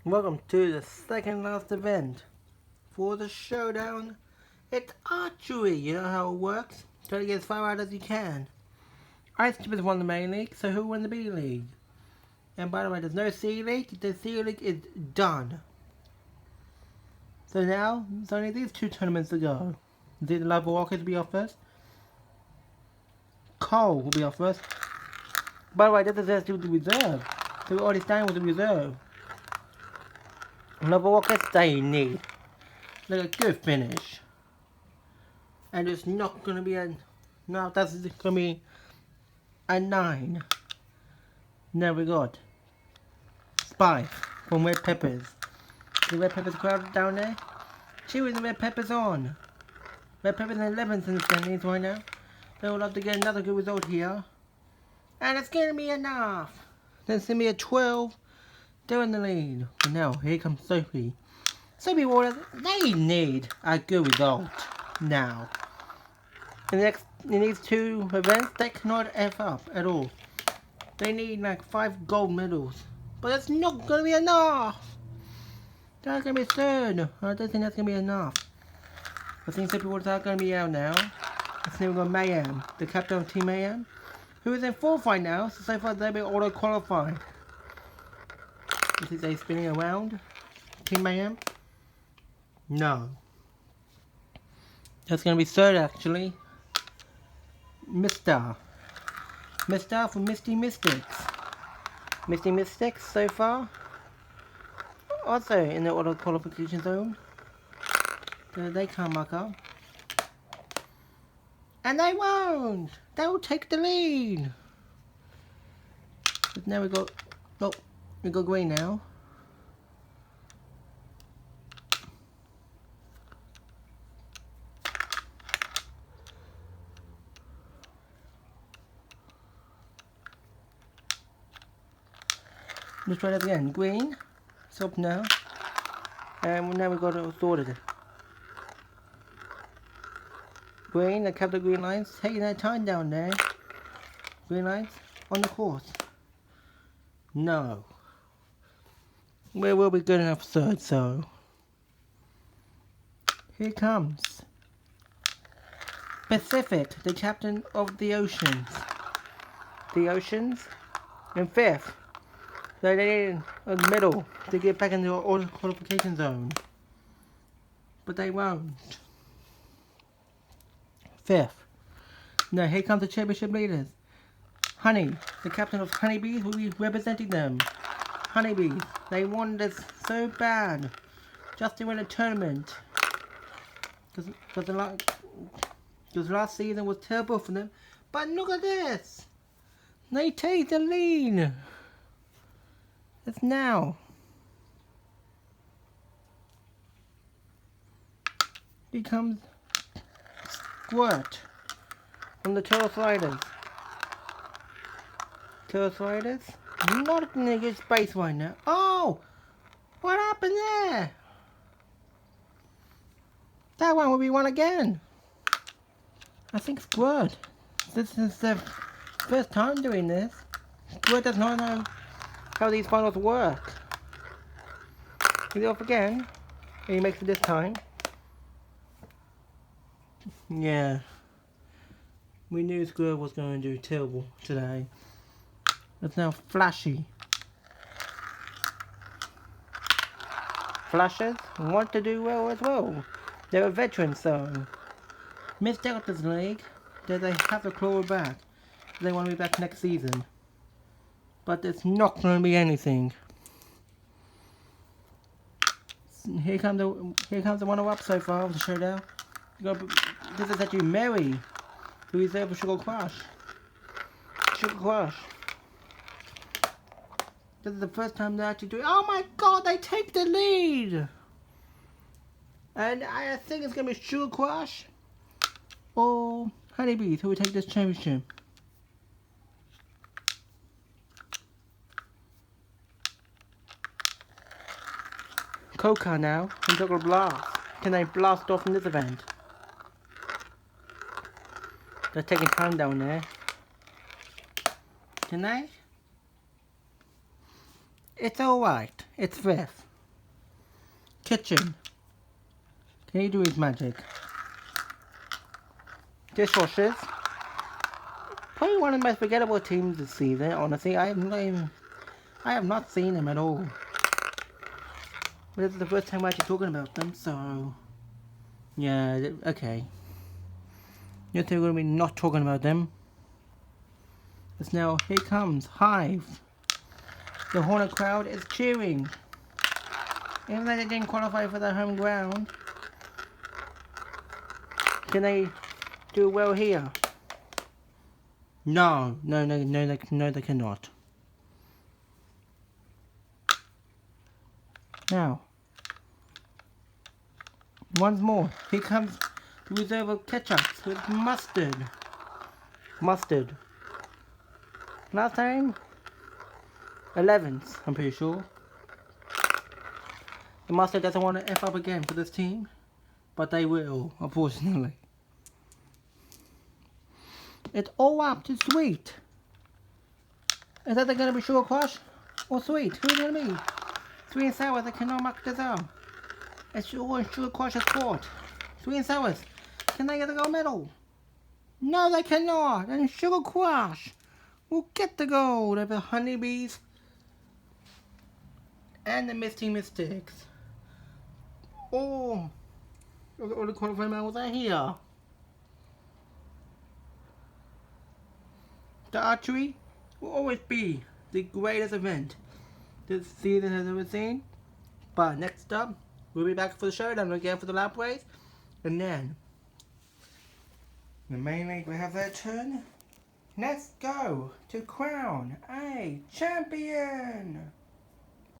Welcome to the second last event for the Showdown. It's Archery, you know how it works. Try to get as far out as you can. Ice has won the main league, so who won the B league? And by the way, there's no C league. The C league is done. So now, there's only these two tournaments to go. The Lava Walkers will be off first. Cole will be off first. By the way, this is actually the reserve. So we're already starting with the reserve. Lava Walkers, they need like a good finish. And it's not going to be a... No, that's going to be a 9. Now we got 5 from Red Peppers. The Red Peppers crowded down there. Cheering the Red Peppers on. Red Peppers in 11th in the standings right now. They would love to get another good result here. And it's going to be enough. Then it's going to be a 12. They're in the lead. But now, here comes Sophie. Sophie Waters, they need a good result now. In these two events, they cannot F up at all. They need like 5 gold medals. But that's not going to be enough. That's going to be third. I don't think that's going to be enough. I think Sophie Waters are going to be out now. Let's see, we've got Mayhem, the captain of Team Mayhem, who is in 4th right now, so far they've been auto-qualified. Is they spinning around? Team Mayhem? No. That's going to be third actually. Mr. from Misty Mystics. Misty Mystics so far. Also in the auto qualification zone. They can't muck up. And they won't! They'll take the lead! But now we got green now. Let's try that again. Green. It's up now. And now we've got it all sorted. Green, they kept the green lines, taking their time down there. Green lines on the course. No. We will be good enough third, so. Here comes Pacific, the captain of the Oceans. The Oceans in 5th. So they need a middle to get back into the auto qualification zone. But they won't. 5th. Now here comes the championship leaders. Honey, the captain of Honeybees, will be representing them. Honeybees, they wanted this so bad, just to win a tournament. Because last season was terrible for them. But look at this! They take the lead! It's now. Here comes Squirt from the Taurus Riders. Taurus Riders? Not in a good space right now. Oh! What happened there? That one will be won again. I think Squirt. This is their first time doing this. Squirt does not know how these finals work. He's off again. And he makes it this time. Yeah. We knew Squirt was going to do terrible today. It's now Flashy. Flashers want to do well as well. They're a veteran, so missed out this league. They have to claw back. They want to be back next season. But it's not going to be anything. Here comes the runner-up so far of the Showdown. This is actually Mary, who is there for Sugar Crush. Sugar Crush. This is the first time they actually do it. Oh my god, they take the lead! And I think it's going to be Sugar Crush or Honeybees who will take this championship. Coca now, and Dr. Blast. Can they blast off in this event? They're taking time down there. Can they? It's alright. It's 5th. kitchen. Can he do his magic? Dishwashers. Probably one of the most forgettable teams this season, honestly. I have not seen them at all. But this is the first time we're actually talking about them, so... Yeah, okay. You think we're going to be not talking about them. It's now, here comes Hive. The Hornet crowd is cheering. Even though they didn't qualify for their home ground, can they do well here? No, they cannot. Now, once more, here comes the reserve of ketchup with mustard. Mustard. Last time, 11th, I'm pretty sure. The mustard doesn't want to F up again for this team, but they will, unfortunately. It's all up to sweet. Is that going to be sugar crush or sweet? Who's going to be? Sweet and sour, they cannot mark this up. It's all sugar crush's fault. Sweet and sours, can they get the gold medal? No, they cannot. And Sugar Crush will get the gold over the Honeybees and the Misty Mystics. All the qualifying medals are here. The Archery will always be the greatest event this season has ever seen. But next up, we'll be back for the Showdown again for the lap race. And then, the main league will have their turn. Let's go to crown a champion!